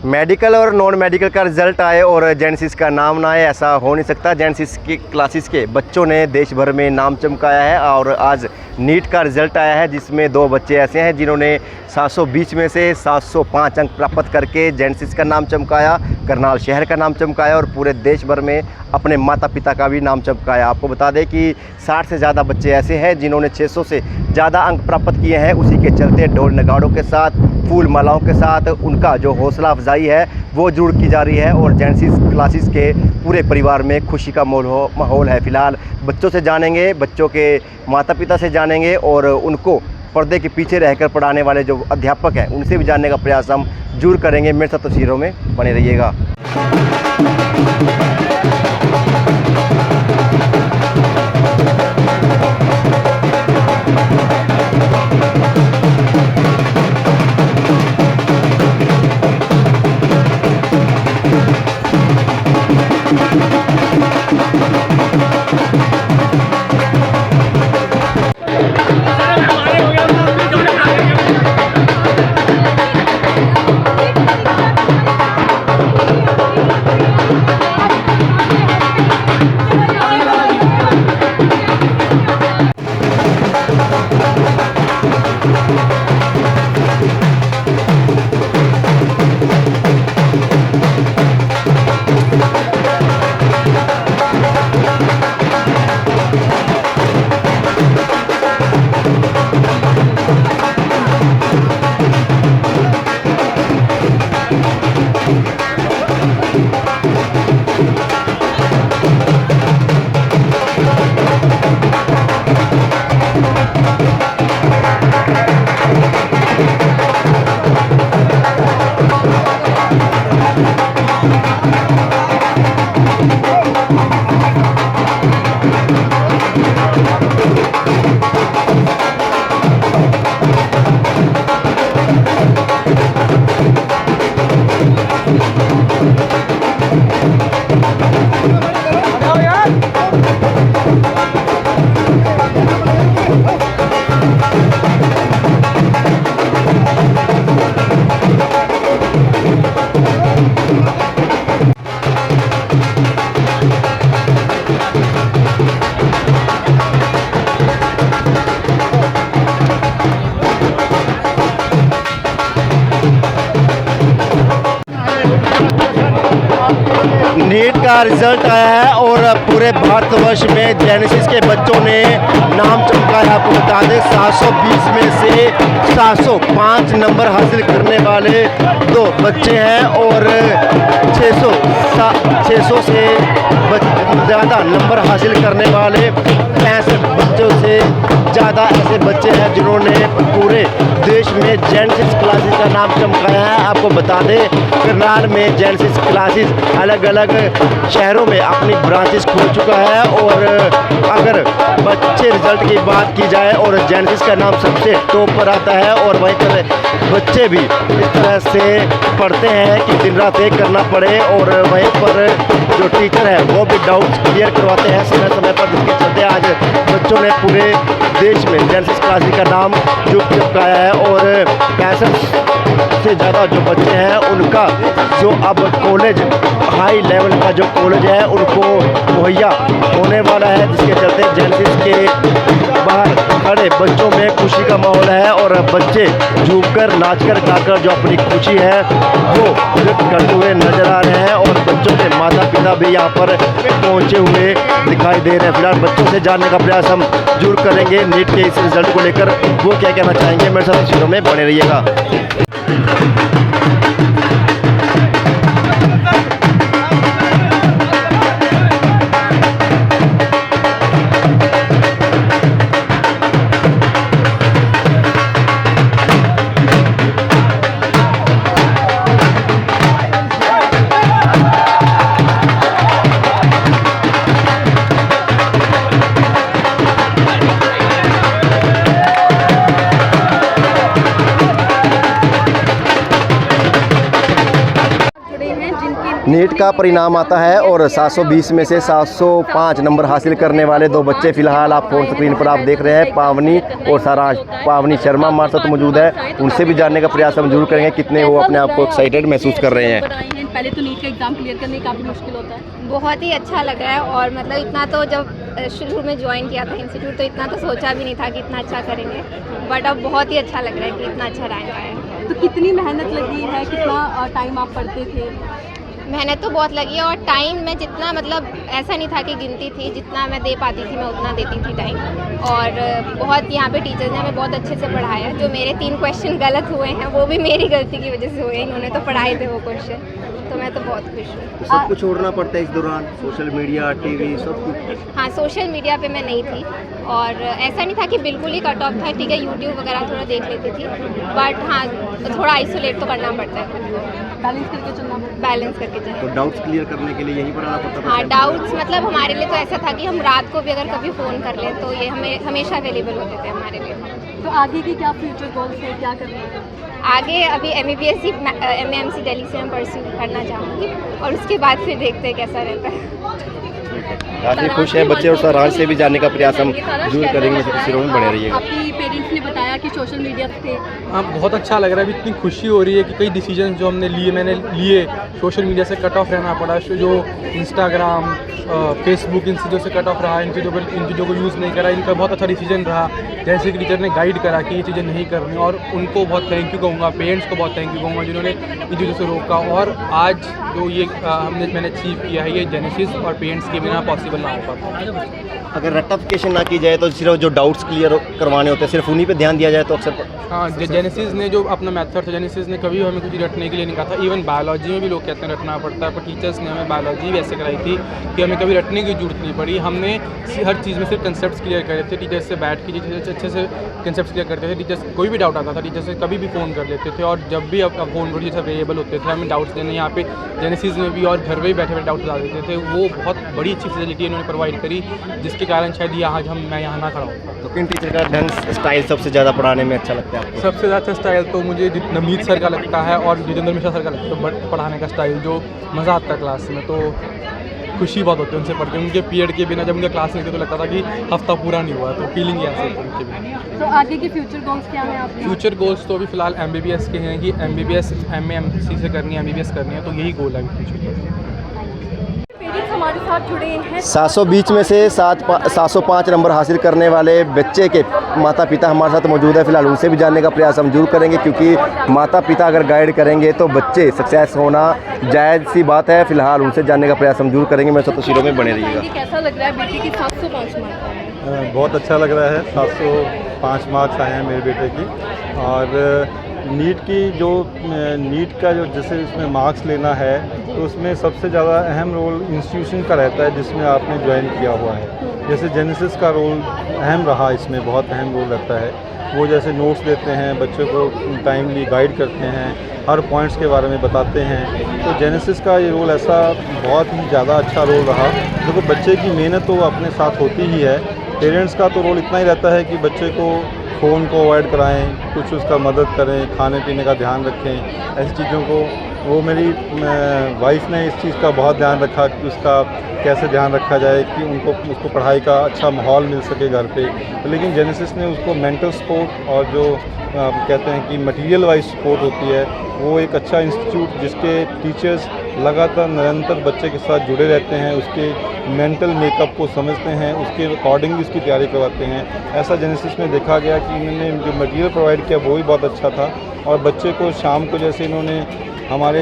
Medical और non medical का result आए और जेनेसिस का नाम ना आए, ऐसा हो नहीं सकता। जेनेसिस की क्लासेस के बच्चों ने देश भर में नाम चमकाया है और आज नीट का रिज़ल्ट आया है जिसमें 2 बच्चे ऐसे हैं जिन्होंने 720 में से 705 अंक प्राप्त करके जेनेसिस का नाम चमकाया, करनाल शहर का नाम चमकाया और पूरे देश भर में अपने माता पिता का भी नाम चमकाया। आपको बता दें कि 60 से ज़्यादा बच्चे ऐसे हैं जिन्होंने 600 से ज़्यादा अंक प्राप्त किए हैं। उसी के चलते ढोल नगाड़ों के साथ, फूल मालाओं के साथ उनका जो हौसला अफजाई है वो जरूर की जा रही है और जेनेसिस क्लासेस के पूरे परिवार में खुशी का माहौल है। फ़िलहाल बच्चों से जानेंगे, बच्चों के माता पिता से जानेंगे और उनको पर्दे के पीछे रहकर पढ़ाने वाले जो अध्यापक हैं उनसे भी जानने का प्रयास हम जरूर करेंगे। मेरे साथ तस्वीरों में बने रहिएगा। नीट का रिजल्ट आया है और पूरे भारतवर्ष में जेनेसिस के बच्चों ने नाम चमकाया। आपको बता दें 720 में से 705 नंबर हासिल करने वाले 2 बच्चे हैं और 600 से ज़्यादा नंबर हासिल करने वाले 65 बच्चों से ज़्यादा ऐसे बच्चे हैं जिन्होंने पूरे देश में जेनेसिस क्लासेस का नाम चमकाया है। आपको बता दें करनाल में जेनेसिस क्लासेस अलग अलग शहरों में अपनी ब्रांचेस खोल चुका है और अगर बच्चे रिजल्ट की बात की जाए और जेनेसिस का नाम सबसे टॉप पर आता है और वहीं पर बच्चे भी इस तरह से पढ़ते हैं कि दिन रात एक करना पड़े और वहीं पर जो टीचर है वो भी डाउट्स क्लियर करवाते हैं समय समय पर, जिसके चलते आज बच्चों ने पूरे देश में जेनेसिस क्लासेस का नाम चमकाया है और 65 से ज़्यादा जो बच्चे हैं उनका जो अब कॉलेज हाई लेवल का जो कॉलेज है उनको मुहैया होने वाला है, जिसके चलते जेनेसिस के बाहर खड़े बच्चों में खुशी का माहौल है और बच्चे झूमकर नाचकर गाकर जो अपनी खुशी है वो व्यक्त करते हुए नजर आ रहे हैं और बच्चों के माता पिता भी यहाँ पर पहुँचे हुए दिखाई दे रहे हैं। फिलहाल बच्चों से जानने का प्रयास हम जरूर करेंगे नीट के इस रिजल्ट को लेकर वो क्या कहना चाहेंगे। मेरे साथ तस्वीरों में बने रहिएगा। नीट का परिणाम आता है और 720 में से 705 नंबर हासिल करने वाले दो बच्चे फिलहाल आप फोन स्क्रीन पर आप देख रहे हैं, पावनी और सारांश। पावनी शर्मा हमारे साथ मौजूद है, उनसे भी जानने का प्रयास हम जरूर करेंगे कितने वो अपने आप को एक्साइटेड महसूस कर रहे हैं। पहले तो नीट का एग्ज़ाम क्लियर करने काफ़ी मुश्किल होता है। बहुत ही अच्छा लग रहा है और मतलब इतना तो जब शुरू में ज्वाइन किया था इंस्टीट्यूट तो इतना तो सोचा भी नहीं था कि इतना अच्छा करेंगे, बट अब बहुत ही अच्छा लग रहा है कि इतना अच्छा रैंक आया है। तो कितनी मेहनत लगी है, कितना टाइम आप पढ़ते थे? मेहनत तो बहुत लगी है और टाइम में जितना मतलब ऐसा नहीं था कि गिनती थी, जितना मैं दे पाती थी मैं उतना देती थी टाइम। और बहुत यहाँ पे टीचर्स ने हमें बहुत अच्छे से पढ़ाया। जो मेरे 3 क्वेश्चन गलत हुए हैं वो भी मेरी गलती की वजह से हुए, इन्होंने तो पढ़ाए थे वो क्वेश्चन, तो मैं तो बहुत खुश हूँ। सब कुछ छोड़ना पड़ता है इस दौरान, सोशल मीडिया, टीवी, सब कुछ? हाँ, सोशल मीडिया पे मैं नहीं थी और ऐसा नहीं था कि बिल्कुल ही कट ऑफ था, ठीक है यूट्यूब वगैरह थोड़ा देख लेती थी, बट हाँ थोड़ा आइसोलेट तो करना पड़ता है खुद को, बैलेंस करके चलना पड़ता है। बैलेंस करके चलना। तो डाउट्स क्लियर करने के लिए यहीं पर आना पड़ता था? हाँ, डाउट्स मतलब हमारे लिए तो ऐसा था कि हम रात को भी अगर कभी फ़ोन कर लें तो ये हमें हमेशा अवेलेबल होते थे हमारे लिए। तो आगे की क्या फ्यूचर गोल्स है, क्या करना है? आगे अभी MBBS MAMC दिल्ली से मैं परस्यू करना चाहूँगी और उसके बाद फिर देखते हैं कैसा रहता है। काफ़ी खुश हैं बच्चे और सारांश से भी जानने का प्रयास हम जरूर करेंगे, सिरों में बने रहिएगा। आपकी पेरेंट्स ने बताया कि सोशल मीडिया थे। हाँ, बहुत अच्छा लग रहा है। अभी इतनी खुशी हो रही है कि कई डिसीजन जो मैंने लिए सोशल मीडिया से कट ऑफ रहना पड़ा, जो इंस्टाग्राम, फेसबुक, इन चीज़ों से कट ऑफ रहा, इन चीज़ों को यूज़ नहीं करा, इनका बहुत अच्छा डिसीजन रहा। जैसे कि टीचर ने गाइड करा कि ये चीज़ें नहीं करनी, और उनको बहुत थैंक यू कहूँगा, पेरेंट्स को बहुत थैंक यू कहूँगा जिन्होंने इन चीज़ों से रोका। और आज जो ये मैंने अचीव किया है, ये जेनेसिस और पेरेंट्स के बिना पॉसिबल ना हो पाता। अगर रट्टाफिकेशन ना की जाए तो सिर्फ जो डाउट्स क्लियर करवाने होते हैं सिर्फ उन्हीं पे ध्यान दिया जाए तो अक्सर हाँ, जेनेसिस ने जो अपना मेथड था, जेनेसिस ने कभी हमें कुछ रटने के लिए नहीं कहा था। इवन बायोलॉजी में भी लोग कहते हैं रटना पड़ता है, पर टीचर्स ने हमें बायोलॉजी भी ऐसे कराई थी कि हमें कभी रटने की जरूरत नहीं पड़ी। हमने हर चीज़ में सिर्फ कंसेप्ट क्लियर करे थे, टीचर्स से बैठ के अच्छे से कंसेप्ट क्लियर करते थे। टीचर्स कोई भी डाउट आता था टीचर से कभी भी फ़ोन कर लेते थे, और जब भी अब फ़ोन पर जैसे अवेलेबल होते थे हमें डाउट्स देने, यहाँ पे जेनेसिस में भी और घर में भी बैठे बैठे डाउट्स ला देते थे। वो बहुत बड़ी अच्छी फैसिलिटी इन्होंने प्रोवाइड करी, जिसके कारण शायद ये आज मैं यहाँ ना खड़ा हूँ। तो किन टीचर का ढंग स्टाइल सबसे ज़्यादा पढ़ाने में अच्छा लगता है आपको? सबसे ज़्यादा स्टाइल तो मुझे नमीत सर का लगता है और जितेंद्र मिश्रा सर का लगता है, पढ़ाने का स्टाइल जो मज़ा आता है क्लास में। तो खुशी बहुत होती है उनसे पढ़ के। उनके पीरियड के बिना जब उनका क्लास नहीं थी तो लगता था कि हफ्ता पूरा नहीं हुआ, तो फीलिंग ही ऐसे होती उनके बिना। तो आगे के फ्यूचर गोल्स क्या हैं आपके? फ्यूचर गोल्स तो अभी फ़िलहाल MBBS के हैं कि MBBS MAMC से करनी है, MBBS करनी है, तो यही गोल है फ्यूचर। हमारे साथ जुड़े हैं 720 में से 705 नंबर हासिल करने वाले बच्चे के माता पिता हमारे साथ मौजूद है। फिलहाल उनसे भी जानने का प्रयास हम जरूर करेंगे, क्योंकि माता पिता अगर गाइड करेंगे तो बच्चे सक्सेस होना जायज़ सी बात है। फिलहाल उनसे जानने का प्रयास हम जरूर करेंगे। मेरे साथ तस्वीरों में बने रहिएगा। कैसा लग रहा है बेटे की 705 मार्क्स? बहुत अच्छा लग रहा है। 705 मार्क्स आए हैं मेरे बेटे की, और नीट का जो जैसे इसमें मार्क्स लेना है तो उसमें सबसे ज़्यादा अहम रोल इंस्टीट्यूशन का रहता है जिसमें आपने ज्वाइन किया हुआ है। जैसे जेनेसिस का रोल अहम रहा, इसमें बहुत अहम रोल रहता है। वो जैसे नोट्स देते हैं, बच्चों को टाइमली गाइड करते हैं, हर पॉइंट्स के बारे में बताते हैं। तो जेनेसिस का ये रोल ऐसा बहुत ही ज़्यादा अच्छा रोल रहा। देखो, बच्चे की मेहनत तो अपने साथ होती ही है, पेरेंट्स का तो रोल इतना ही रहता है कि बच्चे को फ़ोन को अवॉइड कराएं, कुछ उसका मदद करें, खाने पीने का ध्यान रखें, ऐसी चीज़ों को। वो मेरी वाइफ ने इस चीज़ का बहुत ध्यान रखा कि उसका कैसे ध्यान रखा जाए कि उसको पढ़ाई का अच्छा माहौल मिल सके घर पे। लेकिन जेनेसिस ने उसको मेंटल सपोर्ट और जो कहते हैं कि मटेरियल वाइज सपोर्ट होती है, वो एक अच्छा इंस्टीट्यूट जिसके टीचर्स लगातार निरंतर बच्चे के साथ जुड़े रहते हैं, उसके मेंटल मेकअप को समझते हैं, उसके अकॉर्डिंगली उसकी तैयारी करवाते हैं। ऐसा जेनेसिस में देखा गया कि इन्होंने जो मटेरियल प्रोवाइड किया वो भी बहुत अच्छा था। और बच्चे को शाम को जैसे इन्होंने हमारे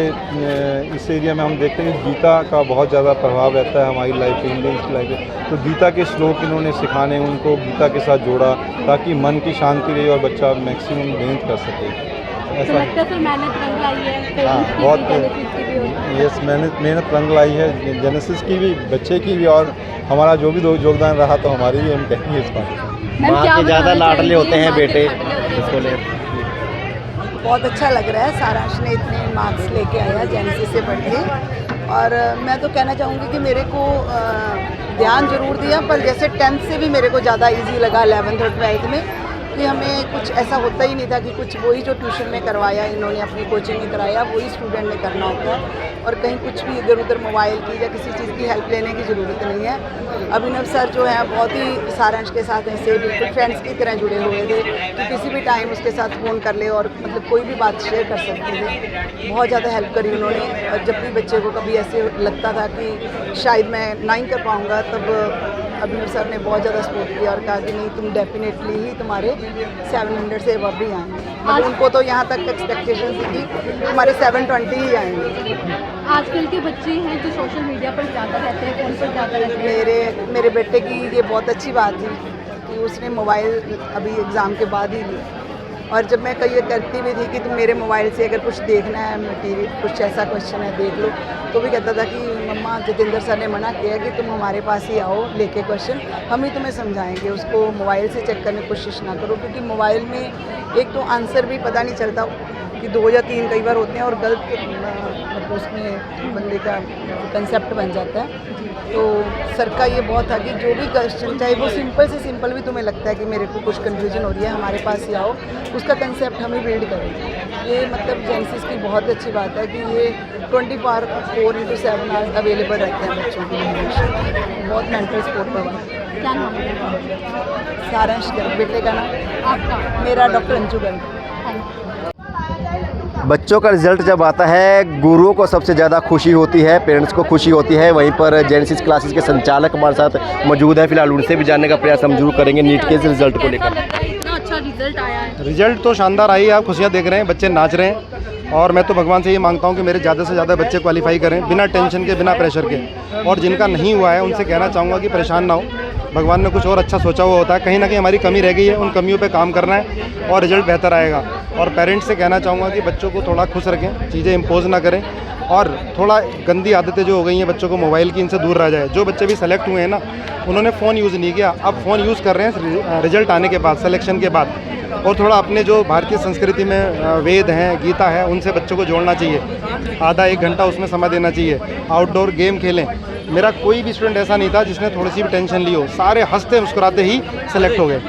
इस एरिया में हम देखते हैं कि गीता का बहुत ज़्यादा प्रभाव रहता है हमारी लाइफ में, इंडियन की लाइफ में। तो गीता के श्लोक इन्होंने सिखाने, उनको गीता के साथ जोड़ा ताकि मन की शांति रहे और बच्चा मैक्सिमम मेहनत कर सके। ऐसा मेहनत रंग लाई है। हाँ, बहुत यस, मेहनत रंग लाई है, जेनेसिस की भी, बच्चे की भी, और हमारा जो भी योगदान रहा तो हमारी भी हम कहेंगे इस बात। माँ के ज़्यादा लाडले होते हैं बेटे, इसको ले बहुत अच्छा लग रहा है। सारांश ने इतने मार्क्स लेके आया जेनेसिस से पढ़ के, और मैं तो कहना चाहूँगी कि मेरे को ध्यान ज़रूर दिया, पर जैसे 10th से भी मेरे को ज़्यादा इजी लगा 11th और 12th में। कि हमें कुछ ऐसा होता ही नहीं था कि कुछ वही जो ट्यूशन में करवाया इन्होंने अपनी कोचिंग में कराया वही स्टूडेंट ने करना होता है, और कहीं कुछ भी इधर उधर मोबाइल की या किसी चीज़ की हेल्प लेने की ज़रूरत नहीं है। अभिनव सर जो है बहुत ही सारांश के साथ ऐसे बिल्कुल फ्रेंड्स की तरह जुड़े हुए थे कि किसी भी टाइम उसके साथ फ़ोन कर ले और मतलब कोई भी बात शेयर कर सकते थे। बहुत ज़्यादा हेल्प करी उन्होंने, और जब भी बच्चे को कभी ऐसे लगता था कि शायद मैं नहीं कर पाऊँगा, तब अभिनव सर ने बहुत ज़्यादा सपोर्ट किया और कहा कि नहीं, तुम डेफिनेटली ही तुम्हारे 700 से अब भी आएंगे। मतलब उनको तो यहाँ तक एक्सपेक्टेशन थी कि तुम्हारे 720 ही आएंगे। आजकल के बच्चे हैं जो सोशल मीडिया पर ज़्यादा रहते हैं, फ़ोन पर ज़्यादा रहते हैं। मेरे बेटे की ये बहुत अच्छी बात थी कि उसने मोबाइल अभी एग्ज़ाम के बाद ही ली, और जब मैं कई करती भी थी कि तुम मेरे मोबाइल से अगर कुछ देखना है मटीरियल, कुछ ऐसा क्वेश्चन है देख लो, तो भी कहता था कि मम्मा जितेंद्र सर ने मना किया कि तुम हमारे पास ही आओ लेके क्वेश्चन, हम ही तुम्हें समझाएंगे, उसको मोबाइल से चेक करने की कोशिश ना करो, क्योंकि मोबाइल में एक तो आंसर भी पता नहीं चलता कि 2 या 3 कई बार होते हैं और गलत मतलब उसमें बंदे का कंसेप्ट बन जाता है। तो सर का ये बहुत था कि जो भी क्वेश्चन चाहे वो सिंपल से सिंपल भी तुम्हें लगता है कि मेरे को कुछ कन्फ्यूजन हो रही है, हमारे पास ही आओ, उसका कंसेप्ट हम ही बिल्ड करेंगे। ये मतलब जेनेसिस की बहुत अच्छी बात है कि ये 24/4/7 आवर्स अवेलेबल रहते हैं बच्चों के लिए। बहुत मेंटल सपोर्ट प्रोवाइड। क्या नाम है सारांश गर्ग, बेटे का नाम आपका? मेरा doctor Anju Garg. Thank you. बच्चों का रिजल्ट जब आता है, गुरुओं को सबसे ज़्यादा खुशी होती है, पेरेंट्स को खुशी होती है। वहीं पर जेनेसिस क्लासेस के संचालक हमारे साथ मौजूद हैं। फिलहाल उनसे भी जानने का प्रयास हम जरूर करेंगे नीट के रिजल्ट को कैसा लेकर। लग रहा है, इतना अच्छा रिजल्ट आया है? रिजल्ट तो शानदार आई है, आप खुशियाँ देख रहे हैं, बच्चे नाच रहे हैं, और मैं तो भगवान से ये मांगता हूँ कि मेरे ज़्यादा से ज़्यादा बच्चे क्वालिफाई करें बिना टेंशन के, बिना प्रेशर के। और जिनका नहीं हुआ है उनसे कहना चाहूँगा कि परेशान ना हो, भगवान ने कुछ और अच्छा सोचा हुआ होता है। कहीं ना कहीं हमारी कमी रह गई है, उन कमियों पे काम करना है और रिजल्ट बेहतर आएगा। और पेरेंट्स से कहना चाहूँगा कि बच्चों को थोड़ा खुश रखें, चीज़ें इम्पोज ना करें, और थोड़ा गंदी आदतें जो हो गई हैं बच्चों को मोबाइल की, इनसे दूर रह जाए। जो बच्चे भी सेलेक्ट हुए हैं ना, उन्होंने फ़ोन यूज़ नहीं किया, अब फ़ोन यूज़ कर रहे हैं रिजल्ट आने के बाद, सिलेक्शन के बाद। और थोड़ा अपने जो भारतीय संस्कृति में वेद हैं, गीता है, उनसे बच्चों को जोड़ना चाहिए। आधा 1 घंटा उसमें समय देना चाहिए। आउटडोर गेम खेलें। मेरा कोई भी स्टूडेंट ऐसा नहीं था जिसने थोड़ी सी भी टेंशन ली हो, सारे हंसते मुस्कुराते ही सेलेक्ट हो गए।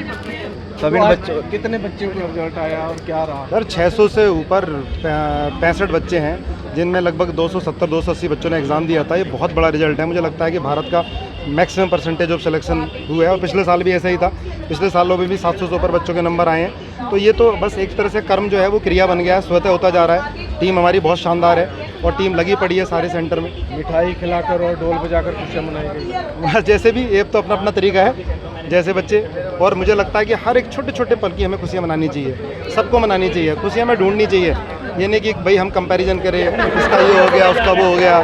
सभी बच्चों कितने बच्चों को रिजल्ट आया और क्या रहा? सर 600 से ऊपर 65 बच्चे हैं, जिनमें लगभग 270-280 बच्चों ने एग्ज़ाम दिया था। ये बहुत बड़ा रिजल्ट है। मुझे लगता है कि भारत का मैक्सिमम परसेंटेज ऑफ सिलेक्शन हुआ है, और पिछले साल भी ऐसा ही था। पिछले सालों में भी 700 से ऊपर बच्चों के नंबर आए हैं। तो ये तो बस एक तरह से कर्म जो है वो क्रिया बन गया है, स्वतः होता जा रहा है। टीम हमारी बहुत शानदार है और टीम लगी पड़ी है सारे सेंटर में। मिठाई खिलाकर और ढोल बजाकर खुशियाँ मनाई गई। जैसे भी, ये तो अपना अपना तरीका है जैसे बच्चे। और मुझे लगता है कि हर एक छोटे छोटे पल की हमें खुशियाँ मनानी चाहिए, सबको मनानी चाहिए, खुशियाँ हमें ढूंढनी चाहिए। ये नहीं कि भाई हम कंपैरिजन करें, इसका ये हो गया, उसका वो हो गया।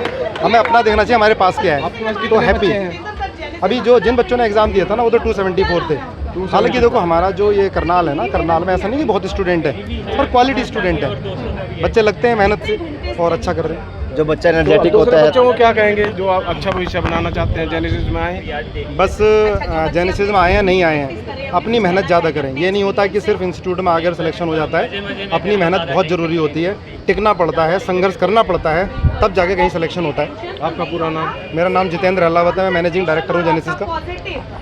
हमें अपना देखना चाहिए हमारे पास क्या है, तो हैप्पी। अभी जो जिन बच्चों ने एग्ज़ाम दिया था ना, वो तो 274 थे। हालांकि देखो हमारा जो ये करनाल है ना, करनाल में ऐसा नहीं कि बहुत स्टूडेंट है, पर क्वालिटी स्टूडेंट है। बच्चे लगते हैं मेहनत से और अच्छा कर रहे हैं। जो बच्चा एनर्जेटिक होता है, बच्चों को क्या कहेंगे जो आप अच्छा भविष्य बनाना चाहते हैं, जेनेसिस में आए? बस जेनेसिस में आए हैं, नहीं आए हैं, अपनी मेहनत ज़्यादा करें। ये नहीं होता कि सिर्फ इंस्टीट्यूट में आकर सिलेक्शन हो जाता है, अपनी मेहनत बहुत ज़रूरी होती है, टिकना पड़ता है, संघर्ष करना पड़ता है, तब जाके कहीं सिलेक्शन होता है। आपका पूरा नाम? मेरा नाम जितेंद्र अहलावत है, मैं मैनेजिंग डायरेक्टर हूँ जेनेसिस का।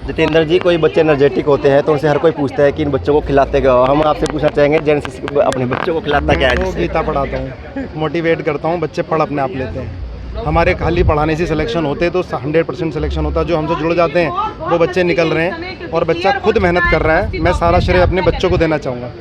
जितेंद्र जी, कोई बच्चे एनर्जेटिक होते हैं तो उनसे हर कोई पूछता है कि इन बच्चों को खिलाते क्या हो। हम आपसे पूछना चाहेंगे, जेनेसिस अपने बच्चों को खिलाता क्या है? मैं तो जिससे? गीता पढ़ाता हूँ, मोटिवेट करता हूँ, बच्चे पढ़ अपने आप लेते हैं। हमारे खाली पढ़ाने से सिलेक्शन होते तो 100% सिलेक्शन होता। जो हमसे जुड़ जाते हैं वो बच्चे निकल रहे हैं, और बच्चा खुद मेहनत कर रहा है। मैं सारा श्रेय अपने बच्चों को देना चाहूँगा।